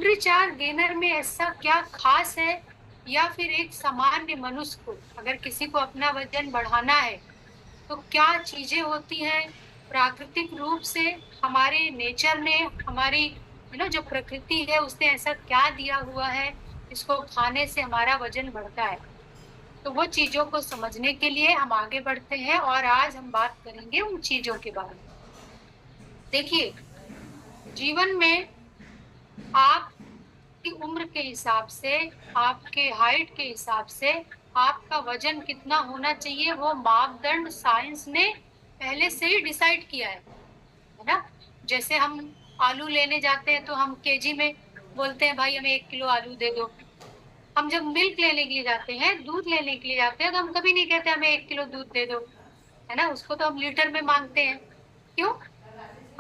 Nutricharge gainer में ऐसा क्या खास है, या फिर एक सामान्य मनुष्य को अगर किसी को अपना वजन बढ़ाना है तो क्या चीजें होती हैं प्राकृतिक रूप से, हमारे नेचर ने, हमारी जो प्रकृति है उसने ऐसा क्या दिया हुआ है इसको खाने से हमारा वजन बढ़ता है। तो वो चीजों को समझने के लिए हम आगे बढ़ते हैं और आज हम बात करेंगे उन चीजों के बारे में। देखिए, जीवन में आपकी उम्र के हिसाब से, आपके हाइट के हिसाब से आपका वजन कितना होना चाहिए वो मापदंड साइंस ने पहले से ही डिसाइड किया है ना। जैसे हम आलू लेने जाते हैं तो हम केजी में बोलते हैं भाई हमें 1 किलो आलू दे दो। हम जब मिल्क लेने के लिए जाते हैं, दूध लेने के लिए जाते हैं, तो हम कभी नहीं कहते हमें 1 किलो दूध दे दो, है ना। उसको तो हम लीटर में मांगते हैं। क्यों?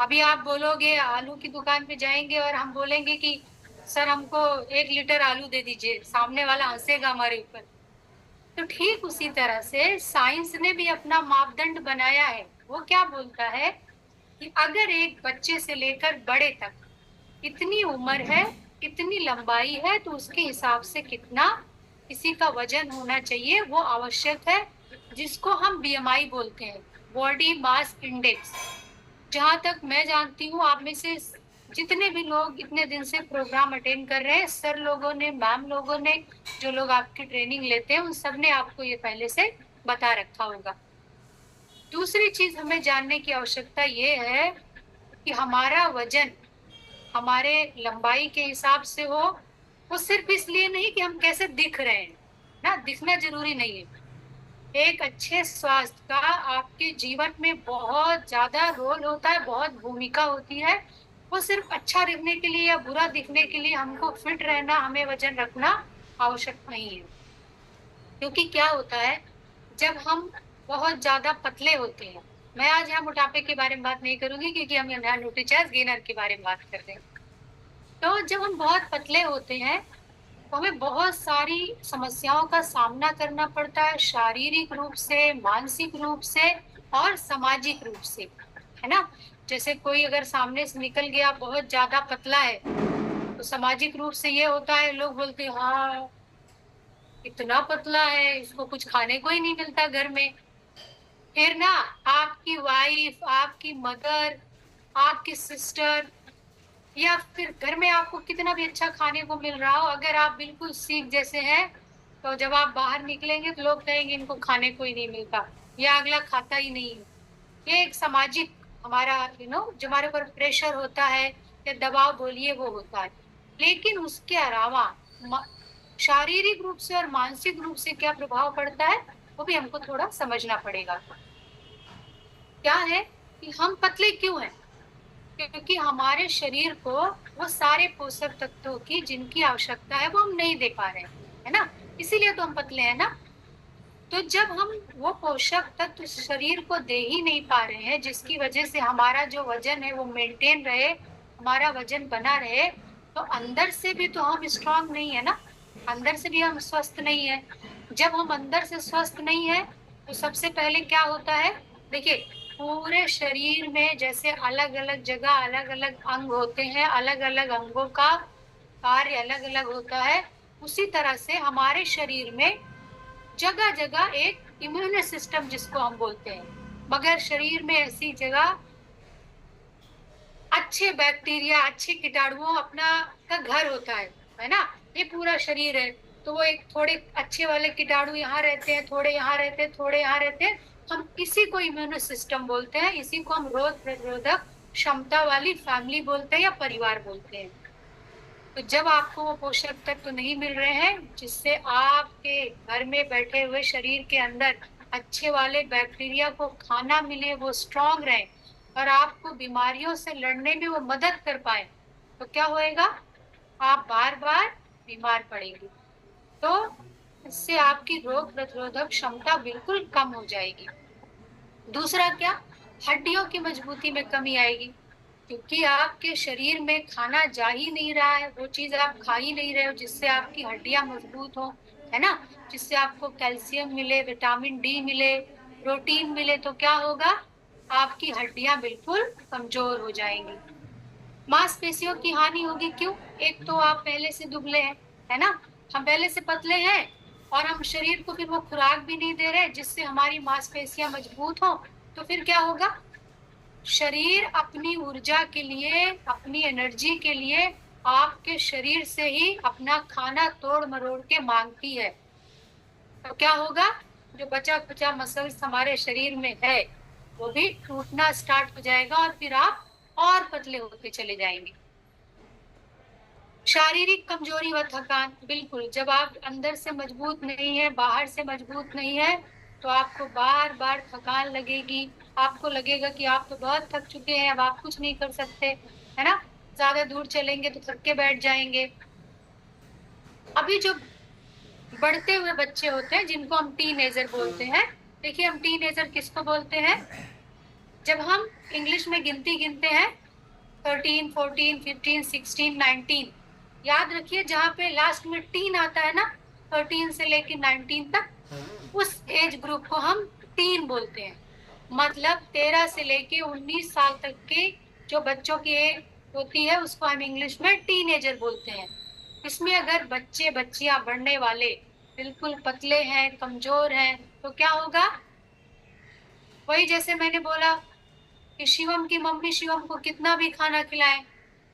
अभी आप बोलोगे, आलू की दुकान पे जाएंगे और हम बोलेंगे कि सर हमको 1 लीटर आलू दे दीजिए, सामने वाला हंसेगा हमारे ऊपर। तो ठीक उसी तरह से साइंस ने भी अपना मापदंड बनाया है। वो क्या बोलता है कि अगर एक बच्चे से लेकर बड़े तक इतनी उम्र है, इतनी लंबाई है, तो उसके हिसाब से कितना किसी का वजन होना चाहिए वो आवश्यक है, जिसको हम बीएमआई बोलते हैं, बॉडी मास इंडेक्स। जहां तक मैं जानती हूँ, आप में से जितने भी लोग इतने दिन से प्रोग्राम अटेंड कर रहे हैं, सर लोगों ने, मैम लोगों ने, जो लोग आपकी ट्रेनिंग लेते हैं, उन सब ने आपको ये पहले से बता रखा होगा। दूसरी चीज हमें जानने की आवश्यकता ये है कि हमारा वजन हमारे लंबाई के हिसाब से हो। वो सिर्फ इसलिए नहीं कि हम कैसे दिख रहे हैं ना, दिखना जरूरी नहीं है। एक अच्छे स्वास्थ्य का आपके जीवन में बहुत ज्यादा रोल होता है, बहुत भूमिका होती है। वो सिर्फ अच्छा दिखने के लिए या बुरा दिखने के लिए हमको फिट रहना, हमें वजन रखना आवश्यक नहीं है। क्योंकि क्या होता है, जब हम बहुत ज्यादा पतले होते हैं, मैं आज यहाँ मोटापे के बारे में बात नहीं करूंगी क्योंकि हम यहाँ न्यूट्रीचार्ज गेनर के बारे में बात कर रहे हैं। तो जब हम बहुत पतले होते हैं तो हमें बहुत सारी समस्याओं का सामना करना पड़ता है, शारीरिक रूप से, मानसिक रूप से और सामाजिक रूप से, है ना। जैसे कोई अगर सामने से निकल गया बहुत ज्यादा पतला है, तो सामाजिक रूप से ये होता है, लोग बोलते हैं हाँ इतना पतला है, इसको कुछ खाने को ही नहीं मिलता घर में। फिर ना, आपकी वाइफ, आपकी मदर, आपकी सिस्टर, या फिर घर में आपको कितना भी अच्छा खाने को मिल रहा हो, अगर आप बिल्कुल सीख जैसे हैं, तो जब आप बाहर निकलेंगे तो लोग कहेंगे इनको खाने को ही नहीं मिलता, या अगला खाता ही नहीं है। ये एक सामाजिक हमारा जो हमारे ऊपर प्रेशर होता है या दबाव बोलिए वो होता है। लेकिन उसके अलावा शारीरिक रूप से और मानसिक रूप से क्या प्रभाव पड़ता है वो भी हमको थोड़ा समझना पड़ेगा। क्या है कि हम पतले क्यों हैं? क्योंकि हमारे शरीर को वो सारे पोषक तत्वों की जिनकी आवश्यकता है वो हम नहीं दे पा रहे हैं, है ना। इसीलिए तो हम पतले हैं ना। तो जब हम वो पोषक तत्व शरीर को दे ही नहीं पा रहे हैं, जिसकी वजह से हमारा जो वजन है वो मेंटेन रहे, हमारा वजन बना रहे, तो अंदर से भी तो हम स्ट्रांग नहीं है ना, अंदर से भी हम स्वस्थ नहीं है। जब हम अंदर से स्वस्थ नहीं है तो सबसे पहले क्या होता है, देखिए, पूरे शरीर में जैसे अलग अलग जगह अलग अलग अंग होते हैं, अलग अलग अंगों का कार्य अलग अलग होता है, उसी तरह से हमारे शरीर में जगह जगह एक इम्यून सिस्टम जिसको हम बोलते हैं, मगर शरीर में ऐसी जगह अच्छे बैक्टीरिया, अच्छे कीटाणुओं अपना का घर होता है ना। ये पूरा शरीर है, तो वो एक थोड़े अच्छे वाले कीटाणु यहाँ रहते हैं, थोड़े यहाँ रहते हैं, थोड़े यहाँ रहते हैं। हम इसी को इम्यून सिस्टम बोलते हैं, इसी को हम रोग प्रतिरोधक क्षमता वाली फैमिली बोलते हैं या परिवार बोलते हैं। तो जब आपको वो पोषक तत्व नहीं मिल रहे हैं जिससे आपके घर में बैठे हुए शरीर के अंदर अच्छे वाले बैक्टीरिया को खाना मिले, वो स्ट्रांग रहे और आपको बीमारियों से लड़ने में वो मदद कर पाए, तो क्या होएगा, आप बार बार बीमार पड़ेंगे। तो इससे आपकी रोग प्रतिरोधक क्षमता बिल्कुल कम हो जाएगी। दूसरा क्या, हड्डियों की मजबूती में कमी आएगी, क्योंकि आपके शरीर में खाना जा ही नहीं रहा है, वो चीज आप खा ही नहीं रहे हो जिससे आपकी हड्डियां मजबूत हो, है ना, जिससे आपको कैल्शियम मिले, विटामिन डी मिले, प्रोटीन मिले, तो क्या होगा, आपकी हड्डियां बिल्कुल कमजोर हो जाएंगी। मांसपेशियों की हानि होगी। क्यों? एक तो आप पहले से दुबले हैं, है ना, हम पहले से पतले हैं, और हम शरीर को फिर वो खुराक भी नहीं दे रहे जिससे हमारी मांसपेशियां मजबूत हो। तो फिर क्या होगा? शरीर अपनी ऊर्जा के लिए, अपनी एनर्जी के लिए आपके शरीर से ही अपना खाना तोड़ मरोड़ के मांगती है। तो क्या होगा? जो बचा खुचा मसल्स हमारे शरीर में है वो भी टूटना स्टार्ट हो जाएगा, और फिर आप और पतले होते चले जाएंगे। शारीरिक कमजोरी व थकान, बिल्कुल, जब आप अंदर से मजबूत नहीं है, बाहर से मजबूत नहीं है, तो आपको बार बार थकान लगेगी। आपको लगेगा कि आप तो बहुत थक चुके हैं, अब आप कुछ नहीं कर सकते, है ना, ज्यादा दूर चलेंगे तो थक के बैठ जाएंगे। अभी जो बढ़ते हुए बच्चे होते हैं जिनको हम टीनेजर बोलते हैं, देखिए हम टीनेजर किसको बोलते हैं? जब हम इंग्लिश में गिनती गिनते हैं 13, 14, 15, 16, 19, याद रखिए जहां पे लास्ट में टीन आता है ना, 13 से लेके 19 तक, उस एज ग्रुप को हम टीन बोलते हैं। मतलब 13 से लेके 19 साल तक के जो बच्चों की एज होती है उसको हम इंग्लिश में टीनेजर बोलते हैं। इसमें अगर बच्चे बच्चियां बढ़ने वाले बिल्कुल पतले हैं, कमजोर हैं, तो क्या होगा? वही जैसे मैंने बोला कि शिवम की मम्मी शिवम को कितना भी खाना खिलाए,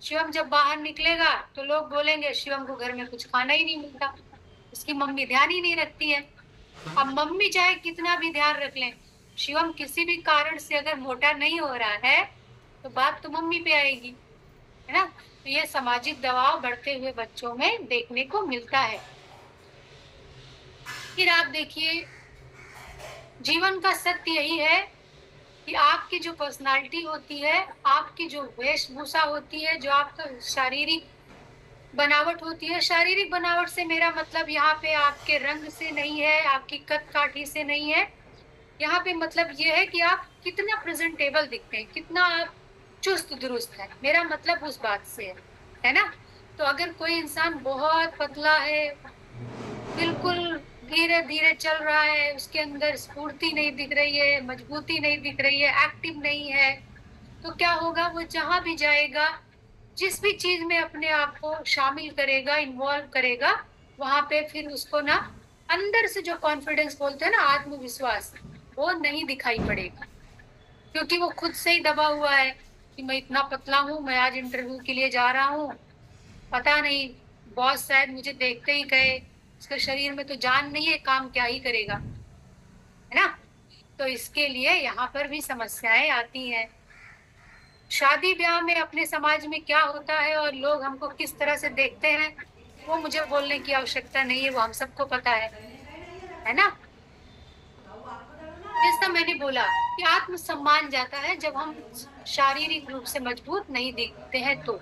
शिवम जब बाहर निकलेगा तो लोग बोलेंगे शिवम को घर में कुछ खाना ही नहीं मिलता, उसकी मम्मी ध्यान ही नहीं रखती है। अब मम्मी चाहे कितना भी ध्यान रख लें, शिवम किसी भी कारण से अगर मोटा नहीं हो रहा है तो बात तो मम्मी पे आएगी, है ना। तो ये सामाजिक दबाव बढ़ते हुए बच्चों में देखने को मिलता है। फिर आप देखिए, जीवन का सत्य यही है कि आपकी जो पर्सनालिटी होती है, आपकी जो वेशभूषा होती है, जो आपका शारीरिक बनावट होती है, शारीरिक बनावट से मेरा मतलब यहाँ पे आपके रंग से नहीं है, आपकी कद काठी से नहीं है, यहाँ पे मतलब ये है कि आप कितना प्रेजेंटेबल दिखते हैं, कितना आप चुस्त दुरुस्त है, मेरा मतलब उस बात से है ना। तो अगर कोई इंसान बहुत पतला है, बिल्कुल धीरे धीरे चल रहा है, उसके अंदर स्फूर्ति नहीं दिख रही है, मजबूती नहीं दिख रही है, एक्टिव नहीं है, तो क्या होगा? वो जहां भी जाएगा, जिस भी चीज में अपने आप को शामिल करेगा, इन्वॉल्व करेगा, वहां पे फिर उसको ना अंदर से जो कॉन्फिडेंस बोलते हैं ना, आत्मविश्वास, वो नहीं दिखाई पड़ेगा, क्योंकि वो खुद से ही दबा हुआ है कि मैं इतना पतला हूं, मैं आज इंटरव्यू के लिए जा रहा हूँ, पता नहीं बॉस शायद मुझे देखते ही कहे इसके शरीर में तो जान नहीं है, काम क्या ही करेगा, है ना। तो इसके लिए यहाँ पर भी समस्याएं आती हैं। शादी ब्याह में अपने समाज में क्या होता है और लोग हमको किस तरह से देखते हैं, वो मुझे बोलने की आवश्यकता नहीं है, वो हम सबको पता है ना। जैसा मैंने बोला कि आत्मसम्मान जाता है जब हम शारीरिक रूप से मजबूत नहीं दिखते हैं तो,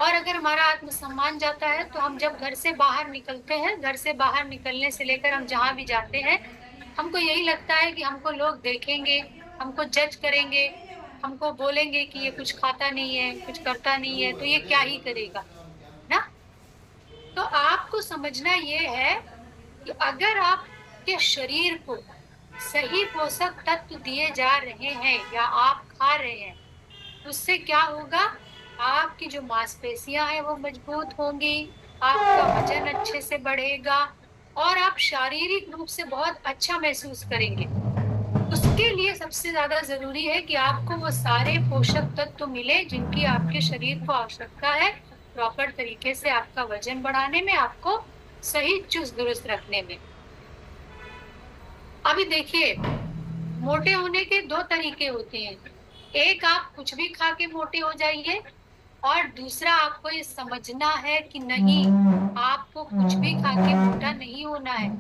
और अगर हमारा आत्मसम्मान जाता है तो हम जब घर से बाहर निकलते हैं, घर से बाहर निकलने से लेकर हम जहां भी जाते हैं, हमको यही लगता है कि हमको लोग देखेंगे, हमको जज करेंगे, हमको बोलेंगे कि ये कुछ खाता नहीं है, कुछ करता नहीं है, तो ये क्या ही करेगा ना। तो आपको समझना ये है कि अगर आपके शरीर को सही पोषक तत्व दिए जा रहे हैं या आप खा रहे हैं, उससे क्या होगा? आपकी जो मांसपेशियां हैं वो मजबूत होंगी, आपका वजन अच्छे से बढ़ेगा, और आप शारीरिक रूप से बहुत अच्छा महसूस करेंगे। उसके लिए सबसे ज्यादा जरूरी है कि आपको वो सारे पोषक तत्व मिले जिनकी आपके शरीर को आवश्यकता है, प्रॉपर तरीके से आपका वजन बढ़ाने में, आपको सही चुस्त दुरुस्त रखने में। अभी देखिए, मोटे होने के दो तरीके होते हैं, एक आप कुछ भी खा के मोटे हो जाइए, और दूसरा आपको ये समझना है कि नहीं, आपको कुछ भी खा के मोटा नहीं होना है,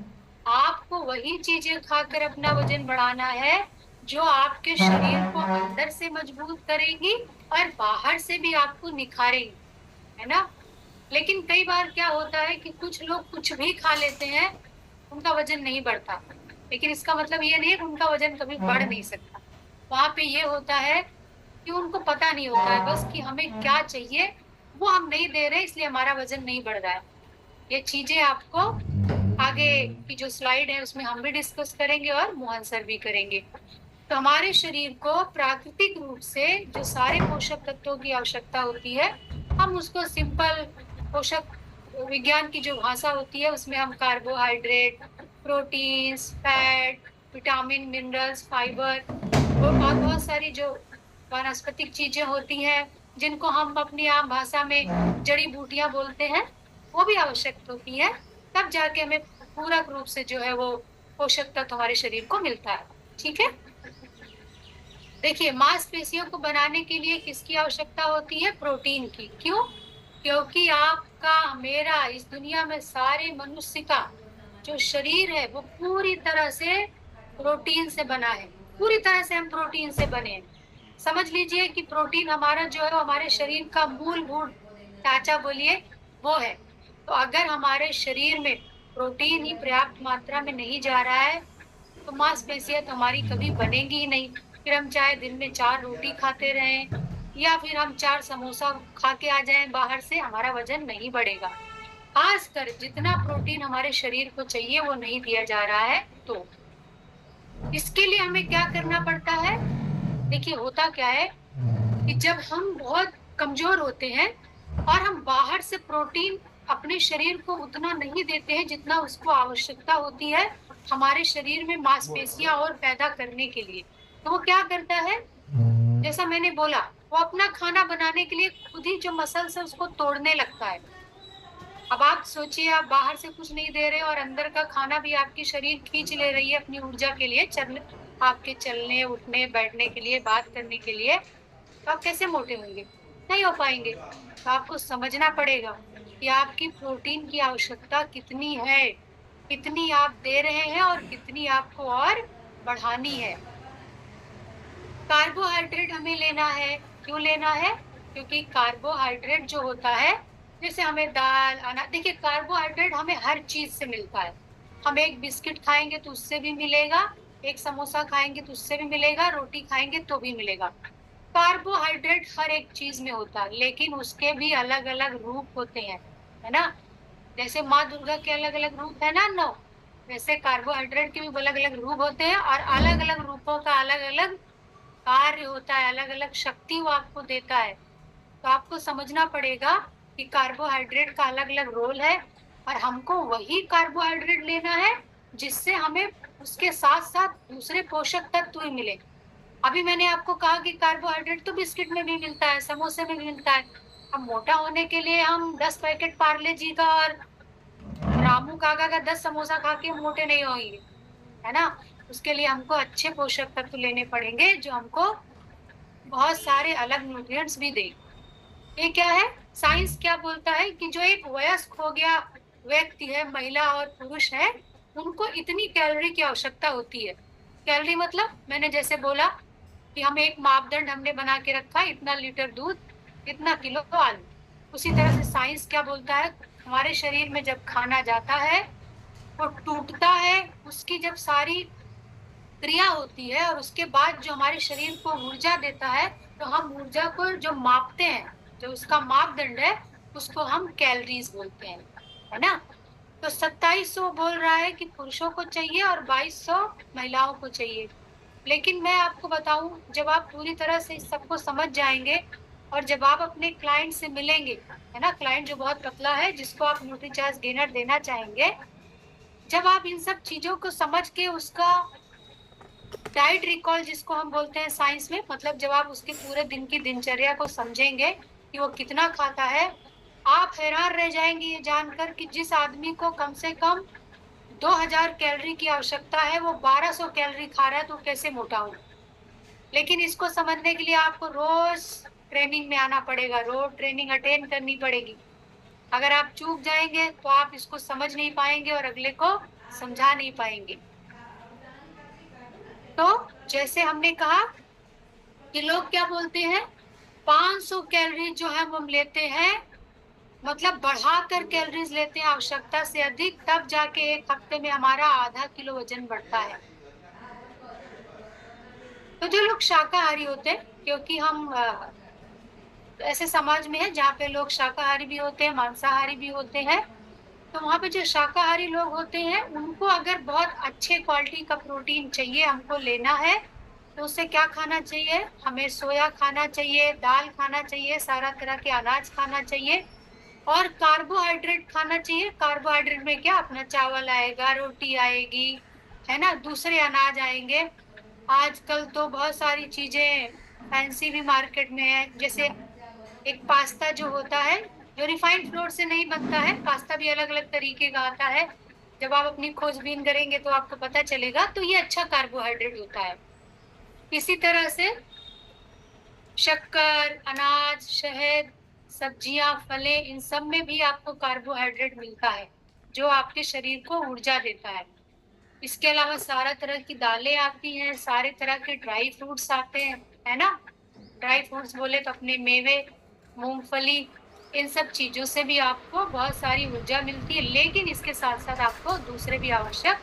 आपको वही चीजें खाकर अपना वजन बढ़ाना है जो आपके शरीर को अंदर से मजबूत करेंगी और बाहर से भी आपको निखारेंगी, है ना। लेकिन कई बार क्या होता है कि कुछ लोग कुछ भी खा लेते हैं, उनका वजन नहीं बढ़ता, लेकिन इसका मतलब ये नहीं है कि उनका वजन कभी बढ़ नहीं सकता। वहां पे ये होता है कि उनको पता नहीं होता है बस कि हमें क्या चाहिए, वो हम नहीं दे रहे इसलिए हमारा वजन नहीं बढ़ रहा है। ये चीजें आपको आगे की जो स्लाइड है उसमें हम भी डिस्कस करेंगे और मोहन सर भी करेंगे। तो तो हमारे शरीर को प्राकृतिक रूप से जो सारे पोषक तत्वों की आवश्यकता होती है, हम उसको सिंपल पोषक विज्ञान की जो भाषा होती है उसमें हम carbohydrate, proteins, fat, vitamin, minerals, fibre और बहुत सारी जो वनस्पतिक चीजें होती हैं जिनको हम अपनी आम भाषा में जड़ी बूटियां बोलते हैं, वो भी आवश्यक होती है। तब जाके हमें पूरक रूप से जो है वो पोषक तत्व हमारे शरीर को मिलता है। ठीक है, देखिए मांसपेशियों को बनाने के लिए किसकी आवश्यकता होती है? प्रोटीन की। क्यों? क्योंकि आपका, मेरा, इस दुनिया में सारे मनुष्य का जो शरीर है वो पूरी तरह से प्रोटीन से बना है। पूरी तरह से हम प्रोटीन से बने हैं। समझ लीजिए कि प्रोटीन हमारा जो है हमारे शरीर का मूलभूत ढांचा बोलिए वो है। तो अगर हमारे शरीर में प्रोटीन ही पर्याप्त मात्रा में नहीं जा रहा है तो मांसपेशियां तो हमारी कभी बनेगी ही नहीं। फिर हम चाहे दिन में 4 रोटी खाते रहें या फिर हम 4 समोसा खा के आ जाएं बाहर से, हमारा वजन नहीं बढ़ेगा। खासकर जितना प्रोटीन हमारे शरीर को चाहिए वो नहीं दिया जा रहा है। तो इसके लिए हमें क्या करना पड़ता है? देखिए होता क्या है कि जब हम बहुत कमजोर होते हैं और हम बाहर से प्रोटीन अपने शरीर को उतना नहीं देते हैं जितना उसको आवश्यकता होती है हमारे शरीर में मांसपेशियां और पैदा करने के लिए, तो वो क्या करता है, जैसा मैंने बोला, वो अपना खाना बनाने के लिए खुद ही जो मसल्स है उसको तोड़ने लगता है। अब आप सोचिए, आप बाहर से कुछ नहीं दे रहे और अंदर का खाना भी आपकी शरीर खींच ले रही है अपनी ऊर्जा के लिए, आपके चलने उठने बैठने के लिए, बात करने के लिए, तो आप कैसे मोटे होंगे? नहीं हो पाएंगे। तो आपको समझना पड़ेगा कि आपकी प्रोटीन की आवश्यकता कितनी है, कितनी आप दे रहे हैं और कितनी आपको और बढ़ानी है। कार्बोहाइड्रेट हमें लेना है। क्यों लेना है? क्योंकि कार्बोहाइड्रेट जो होता है, जैसे हमें दाल, अनाज, देखिए कार्बोहाइड्रेट हमें हर चीज से मिलता है। हम एक बिस्किट खाएंगे तो उससे भी मिलेगा, एक समोसा खाएंगे तो उससे भी मिलेगा, रोटी खाएंगे तो भी मिलेगा। कार्बोहाइड्रेट हर एक चीज में होता है, लेकिन उसके भी अलग अलग रूप होते हैं, है ना। जैसे माँ दुर्गा के अलग अलग रूप है ना 9, वैसे कार्बोहाइड्रेट के भी अलग अलग रूप होते हैं और अलग अलग रूपों का अलग अलग कार्य होता है, अलग अलग शक्ति वो आपको देता है। तो आपको समझना पड़ेगा कि कार्बोहाइड्रेट का अलग अलग रोल है और हमको वही कार्बोहाइड्रेट लेना है जिससे हमें उसके साथ साथ दूसरे पोषक तत्व भी मिले। अभी मैंने आपको कहा कि कार्बोहाइड्रेट तो बिस्किट में भी मिलता है, समोसे में भी मिलता है। अब मोटा होने के लिए हम 10 पैकेट पार्ले जी का और रामू काका का 10 समोसा खा के मोटे नहीं होंगे, है ना। उसके लिए हमको अच्छे पोषक तत्व लेने पड़ेंगे जो हमको बहुत सारे अलग न्यूट्रिएंट्स भी दें। ये क्या है? साइंस क्या बोलता है कि जो एक वयस्क हो गया व्यक्ति है, महिला और पुरुष है, उनको इतनी कैलोरी की आवश्यकता होती है। कैलोरी मतलब मैंने जैसे बोला कि हम एक मापदंड हमने बना के रखा, इतना लीटर दूध, इतना किलो आलू। उसी तरह से साइंस क्या बोलता है, हमारे शरीर में जब खाना जाता है वो टूटता है, उसकी जब सारी क्रिया होती है और उसके बाद जो हमारे शरीर को ऊर्जा देता है, तो हम ऊर्जा को जो मापते हैं, जो उसका मापदंड है, उसको हम कैलोरीज बोलते हैं, है ना। तो 2700 बोल रहा है कि पुरुषों को चाहिए और 2200 महिलाओं को चाहिए। लेकिन मैं आपको बताऊं, जब आप पूरी तरह से इस सबको समझ जाएंगे और जब आप अपने क्लाइंट से मिलेंगे, है ना, क्लाइंट जो बहुत पतला है जिसको आप न्यूट्रीचार्ज गेनर देना चाहेंगे, जब आप इन सब चीजों को समझ के उसका डाइट रिकॉल जिसको हम बोलते हैं साइंस में, मतलब जब आप उसके पूरे दिन की दिनचर्या को समझेंगे कि वो कितना खाता है, आप हैरान रह जाएंगे ये जानकर कि जिस आदमी को कम से कम 2000 कैलोरी की आवश्यकता है वो 1200 कैलोरी खा रहा है, तो कैसे मोटा हो। लेकिन इसको समझने के लिए आपको रोज ट्रेनिंग में आना पड़ेगा, रोज ट्रेनिंग अटेंड करनी पड़ेगी। अगर आप चूक जाएंगे तो आप इसको समझ नहीं पाएंगे और अगले को समझा नहीं पाएंगे। तो जैसे हमने कहा कि लोग क्या बोलते हैं, 500 कैलोरी जो है हम लेते हैं, मतलब बढ़ाकर कैलोरीज लेते हैं आवश्यकता से अधिक, तब जाके एक हफ्ते में हमारा आधा किलो वजन बढ़ता है। तो जो लोग शाकाहारी होते हैं, क्योंकि हम ऐसे समाज में है जहाँ पे लोग शाकाहारी भी होते हैं, मांसाहारी भी होते हैं, तो वहां पे जो शाकाहारी लोग होते हैं उनको अगर बहुत अच्छे क्वालिटी का प्रोटीन चाहिए हमको लेना है, तो उससे क्या खाना चाहिए? हमें सोया खाना चाहिए, दाल खाना चाहिए, सारा तरह के अनाज खाना चाहिए और कार्बोहाइड्रेट खाना चाहिए। कार्बोहाइड्रेट में क्या, अपना चावल आएगा, रोटी आएगी, है ना, दूसरे अनाज आएंगे। आजकल तो बहुत सारी चीजें फैंसी भी मार्केट में है, जैसे एक पास्ता जो होता है, जो रिफाइंड फ्लोर से नहीं बनता है, पास्ता भी अलग अलग तरीके का आता है। जब आप अपनी खोजबीन करेंगे तो आपको पता चलेगा, तो ये अच्छा कार्बोहाइड्रेट होता है। इसी तरह से शक्कर, अनाज, शहद, सब्जियां, फलें, इन सब में भी आपको कार्बोहाइड्रेट मिलता है, जो आपके शरीर को ऊर्जा देता है। इसके अलावा सारा तरह की दालें आती हैं, सारे तरह के ड्राई फ्रूट्स आते हैं, है ना। ड्राई फ्रूट्स बोले तो अपने मेवे, मूंगफली, इन सब चीजों से भी आपको बहुत सारी ऊर्जा मिलती है, लेकिन इसके साथ साथ आपको दूसरे भी आवश्यक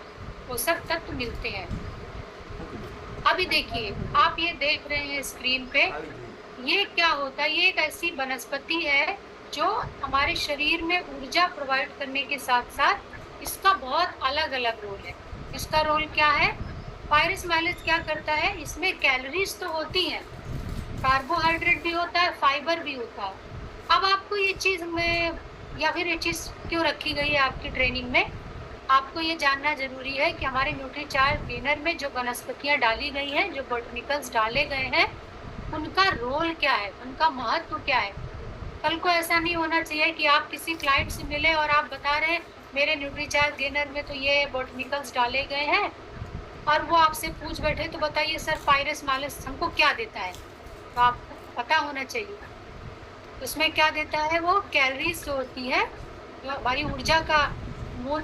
पोषक तत्व मिलते हैं। अभी देखिए, आप ये देख रहे हैं स्क्रीन पे, ये क्या होता है? ये एक ऐसी वनस्पति है जो हमारे शरीर में ऊर्जा प्रोवाइड करने के साथ साथ इसका बहुत अलग अलग रोल है। इसका रोल क्या है? पायरस माइलेज क्या करता है? इसमें कैलोरीज तो होती हैं, कार्बोहाइड्रेट भी होता है, फाइबर भी होता है। अब आपको ये चीज में, या फिर ये चीज क्यों रखी गई है आपकी ट्रेनिंग में, आपको ये जानना जरूरी है कि हमारे न्यूट्रीचार्ज गेनर में जो वनस्पतियां डाली गई हैं, जो बोटनिकल्स डाले गए हैं, उनका रोल क्या है, उनका महत्व क्या है। कल को ऐसा नहीं होना चाहिए कि आप किसी क्लाइंट से मिले और आप बता रहे हैं मेरे न्यूट्रीचार्ज गेनर में तो ये बोटनिकल्स डाले गए हैं, और वो आपसे पूछ बैठे तो बताइए सर पायरस माइलेज हमको क्या देता है। तो आपको पता होना चाहिए उसमें क्या देता है। वो कैलोरीज जो होती है, जो हमारी ऊर्जा का मूल,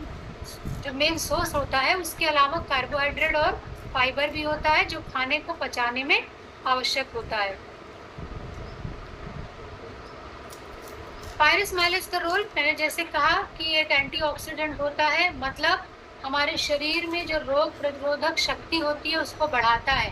जो मेन सोर्स होता है, उसके अलावा कार्बोहाइड्रेट और फाइबर भी होता है, जो खाने को पचाने में आवश्यक होता है। पायरस माइलेज का रोल मैंने जैसे कहा कि एक एंटीऑक्सीडेंट होता है, मतलब हमारे शरीर में जो रोग प्रतिरोधक शक्ति होती है उसको बढ़ाता है।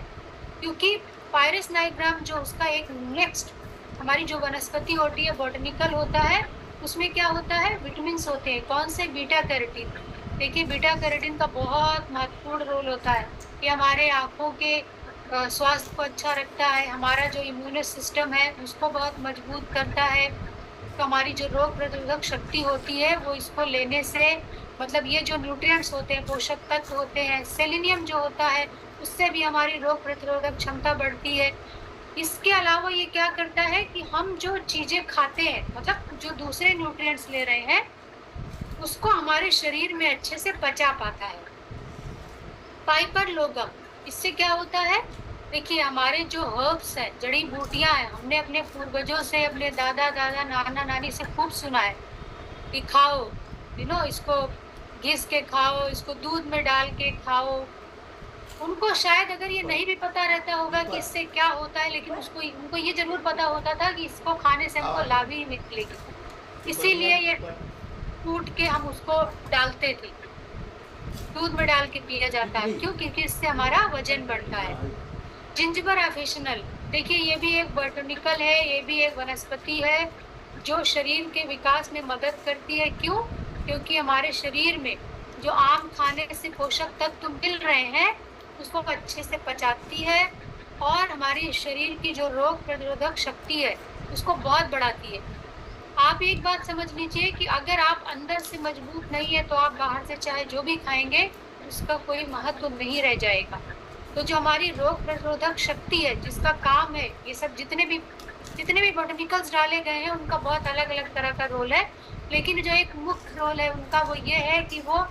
क्योंकि पायरस नाइग्राम जो उसका एक नेक्स्ट, हमारी जो वनस्पति होती है, बोटनिकल होता है, उसमें क्या होता है, विटामिन होते हैं। कौन से? Beta carotene. देखिए, बीटा कैरोटीन का बहुत महत्वपूर्ण रोल होता है। ये हमारे आंखों के स्वास्थ्य को अच्छा रखता है, हमारा जो इम्यून सिस्टम है उसको बहुत मजबूत करता है। तो हमारी जो रोग प्रतिरोधक शक्ति होती है वो इसको लेने से, मतलब ये जो न्यूट्रिएंट्स होते हैं, पोषक तत्व होते हैं, सेलेनियम जो होता है, उससे भी हमारी रोग प्रतिरोधक क्षमता बढ़ती है। इसके अलावा ये क्या करता है कि हम जो चीजें खाते हैं, मतलब जो दूसरे न्यूट्रिएंट्स ले रहे हैं, उसको हमारे शरीर में अच्छे से पचा पाता है। फाइबर लोगम, इससे क्या होता है? देखिए, हमारे जो हर्ब्स हैं, जड़ी बूटियां हैं, हमने अपने पूर्वजों से, अपने दादा दादा नाना नानी से खूब सुना है कि खाओ, इसको घिस के खाओ, इसको दूध में डाल के खाओ। उनको शायद अगर ये नहीं भी पता रहता होगा कि इससे क्या होता है, लेकिन उनको ये जरूर पता होता था कि इसको खाने से हमको लाभ ही मिलेगी, इसीलिए ये कूट के हम उसको डालते थे, दूध में डाल के पिया जाता है। क्यों? क्योंकि इससे हमारा वजन बढ़ता है। जिंजबर ऑफिशिनल, देखिए ये भी एक बोटनिकल है, ये भी एक वनस्पति है जो शरीर के विकास में मदद करती है। क्यों? क्योंकि हमारे शरीर में जो आम खाने से पोषक तत्व मिल रहे हैं उसको अच्छे से पचाती है, और हमारे शरीर की जो रोग प्रतिरोधक शक्ति है उसको बहुत बढ़ाती है। आप एक बात समझ लीजिए कि अगर आप अंदर से मजबूत नहीं है तो आप बाहर से चाहे जो भी खाएंगे उसका कोई महत्व नहीं रह जाएगा। तो जो हमारी रोग प्रतिरोधक शक्ति है, जिसका काम है, ये सब जितने भी बोटनिकल्स डाले गए हैं उनका बहुत अलग अलग तरह का रोल है, लेकिन जो एक मुख्य रोल है उनका वो ये है कि वो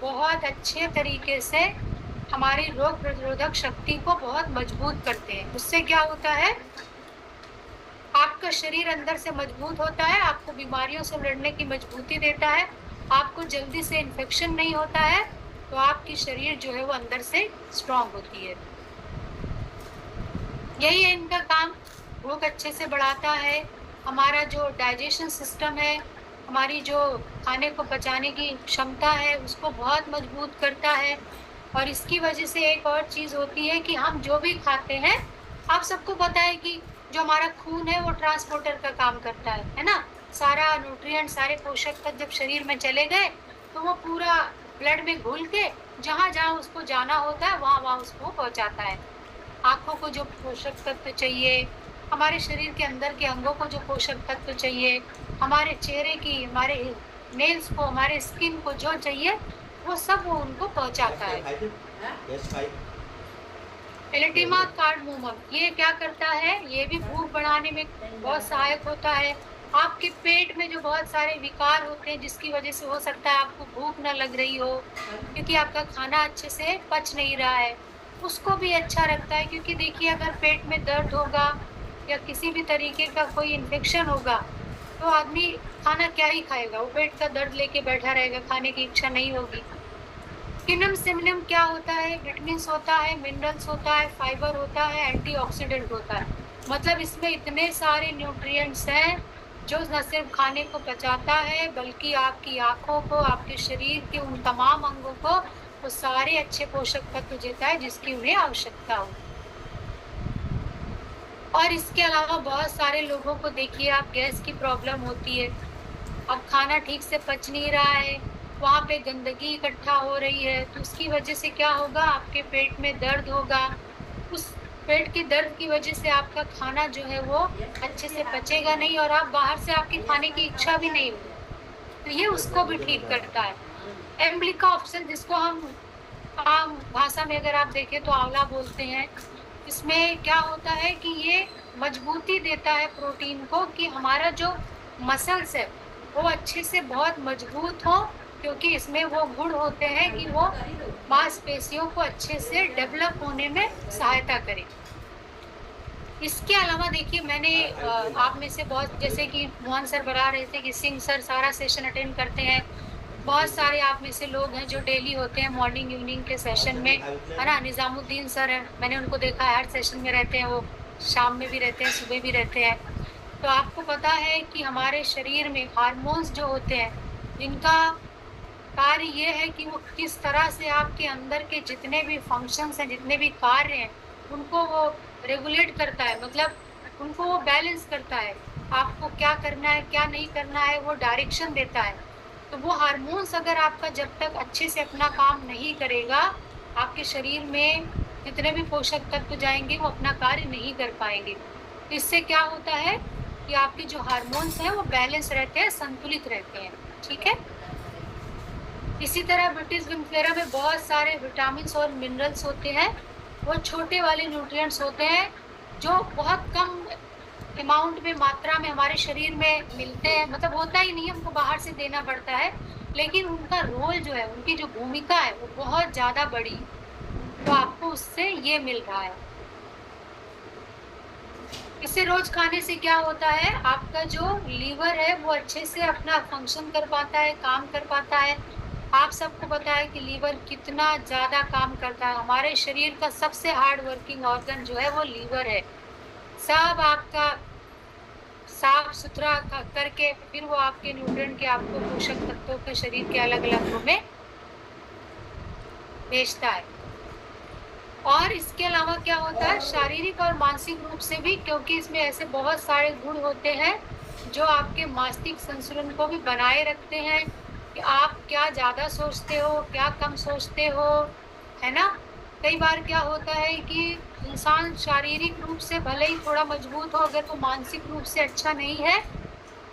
बहुत अच्छे तरीके से हमारी रोग प्रतिरोधक शक्ति को बहुत मजबूत करते हैं। उससे क्या होता है, आपका शरीर अंदर से मजबूत होता है, आपको बीमारियों से लड़ने की मजबूती देता है, आपको जल्दी से इन्फेक्शन नहीं होता है, तो आपकी शरीर जो है वो अंदर से स्ट्रांग होती है। यही है इनका काम, भूख अच्छे से बढ़ाता है, हमारा जो डाइजेशन सिस्टम है, हमारी जो खाने को पचाने की क्षमता है उसको बहुत मजबूत करता है। और इसकी वजह से एक और चीज होती है कि हम जो भी खाते हैं, आप सबको पता है कि जो हमारा खून है वो ट्रांसपोर्टर का काम करता है ना। सारा न्यूट्रिएंट, सारे पोषक तत्व जब शरीर में चले गए तो वो पूरा ब्लड में घुल के जहां जहां उसको जाना होता है वहां वहां उसको पहुंचाता है। आँखों को जो पोषक तत्व चाहिए, हमारे शरीर के अंदर के अंगों को जो पोषक तत्व चाहिए, हमारे चेहरे की, हमारे नेल्स को, हमारे स्किन को जो चाहिए, वो सब वो उनको पहुँचाता है। एलेटिमा कार्डामोमम ये क्या करता है? ये भी भूख बढ़ाने में बहुत सहायक होता है। आपके पेट में जो बहुत सारे विकार होते हैं, जिसकी वजह से हो सकता है आपको भूख ना लग रही हो, क्योंकि आपका खाना अच्छे से पच नहीं रहा है, उसको भी अच्छा रखता है। क्योंकि देखिए, अगर पेट में दर्द होगा या किसी भी तरीके का कोई इन्फेक्शन होगा, तो आदमी खाना क्या ही खाएगा? वो पेट का दर्द लेके बैठा रहेगा, खाने की इच्छा नहीं होगी। स्पिनम सेमिनम क्या होता है? विटामिन्स होता है, मिनरल्स होता है, फाइबर होता है, एंटीऑक्सीडेंट होता है। मतलब इसमें इतने सारे न्यूट्रिएंट्स हैं जो न सिर्फ खाने को पचाता है, बल्कि आपकी आँखों को, आपके शरीर के उन तमाम अंगों को वो सारे अच्छे पोषक तत्व देता है जिसकी उन्हें आवश्यकता हो। और इसके अलावा बहुत सारे लोगों को देखिए आप, गैस की प्रॉब्लम होती है। अब खाना ठीक से पच नहीं रहा है, वहाँ पे गंदगी इकट्ठा हो रही है, तो उसकी वजह से क्या होगा? आपके पेट में दर्द होगा। उस पेट के दर्द की वजह से आपका खाना जो है वो अच्छे से पचेगा नहीं, और आप बाहर से आपकी खाने की इच्छा भी नहीं होगी। तो ये उसको भी ठीक करता है। एम्ब्लिका ऑप्शन, जिसको हम आम भाषा में अगर आप देखें तो आंवला बोलते हैं। इसमें क्या होता है कि ये मजबूती देता है प्रोटीन को, कि हमारा जो मसल्स है वो अच्छे से बहुत मजबूत हो, क्योंकि इसमें वो गुण होते हैं कि वो मांसपेशियों को अच्छे से डेवलप होने में सहायता करें। इसके अलावा देखिए, मैंने आप में से बहुत, जैसे कि मोहन सर बता रहे थे कि सिंह सर सारा सेशन अटेंड करते हैं। बहुत सारे आप में से लोग हैं जो डेली होते हैं मॉर्निंग इवनिंग के सेशन में, है ना? निजामुद्दीन सर हैं, मैंने उनको देखा है हर सेशन में रहते हैं, वो शाम में भी रहते हैं, सुबह भी रहते हैं। तो आपको पता है कि हमारे शरीर में हार्मोन्स जो होते हैं, जिनका कार्य ये है कि वो किस तरह से आपके अंदर के जितने भी फंक्शंस हैं, जितने भी कार्य हैं, उनको वो रेगुलेट करता है, मतलब उनको वो बैलेंस करता है। आपको क्या करना है, क्या नहीं करना है, वो डायरेक्शन देता है। तो वो हार्मोन्स अगर आपका जब तक अच्छे से अपना काम नहीं करेगा, आपके शरीर में जितने भी पोषक तत्व जाएंगे वो अपना कार्य नहीं कर पाएंगे। इससे क्या होता है कि आपके जो हार्मोन्स हैं वो बैलेंस रहते हैं, संतुलित रहते हैं। ठीक है? इसी तरह विटिस विंफेरा में बहुत सारे विटामिन्स और मिनरल्स होते हैं। वो छोटे वाले न्यूट्रिएंट्स होते हैं जो बहुत कम अमाउंट में, मात्रा में हमारे शरीर में मिलते हैं, मतलब होता ही नहीं है, हमको बाहर से देना पड़ता है, लेकिन उनका रोल जो है, उनकी जो भूमिका है वो बहुत ज़्यादा बड़ी, तो आपको उससे ये मिल रहा है। इसे रोज खाने से क्या होता है? आपका जो लीवर है वो अच्छे से अपना फंक्शन कर पाता है, काम कर पाता है। आप सबको पता है कि लीवर कितना ज़्यादा काम करता है। हमारे शरीर का सबसे हार्ड वर्किंग ऑर्गन जो है वो लीवर है। सब आपका साफ सुथरा करके फिर वो आपके न्यूट्रिएंट के, आपको पोषक तत्वों के शरीर के अलग अलग अंगों में भेजता है। और इसके अलावा क्या होता है? शारीरिक और मानसिक रूप से भी, क्योंकि इसमें ऐसे बहुत सारे गुण होते हैं जो आपके मानसिक संतुलन को भी बनाए रखते हैं, कि आप क्या ज़्यादा सोचते हो, क्या कम सोचते हो, है ना? कई बार क्या होता है कि इंसान शारीरिक रूप से भले ही थोड़ा मजबूत हो, अगर वो मानसिक रूप से अच्छा नहीं है,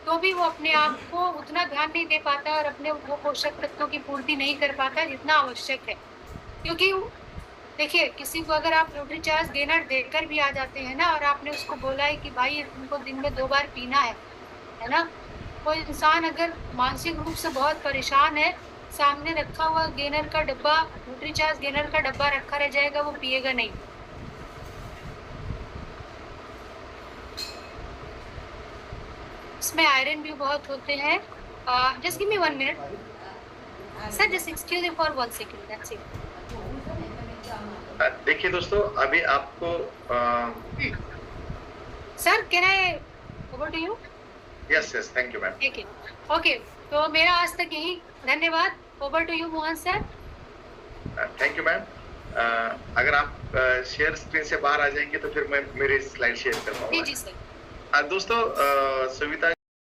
तो भी वो अपने आप को उतना ध्यान नहीं दे पाता और अपने वो पोषक तत्वों की पूर्ति नहीं कर पाता जितना आवश्यक है। क्योंकि देखिए, किसी को अगर आप न्यूट्रीचार्ज गेनर देकर भी आ जाते हैं ना, और आपने उसको बोला है कि भाई ये तुमको दिन में 2 बार पीना है ना? कोई इंसान अगर मानसिक रूप से बहुत परेशान है, सामने रखा हुआ गेनर का डब्बा, न्यूट्रीचार्ज गेनर का डब्बा रखा रह जाएगा, वो पिएगा नहीं। इसमें आयरन भी बहुत होते हैं। Just give me 1 minute sir, just excuse me for 1 second, that's it. देखिए दोस्तों, अभी आपको sir, can I over to you? Yes thank you ma'am. ठीक है, ओके। तो मेरा आज तक यही, धन्यवाद। Over to you Mohan sir. Thank you ma'am. अगर आप शेयर स्क्रीन से बाहर आ जाएंगे तो फिर मैं मेरी स्लाइड शेयर कर पाऊंगा। जी सर। दोस्तों, सविता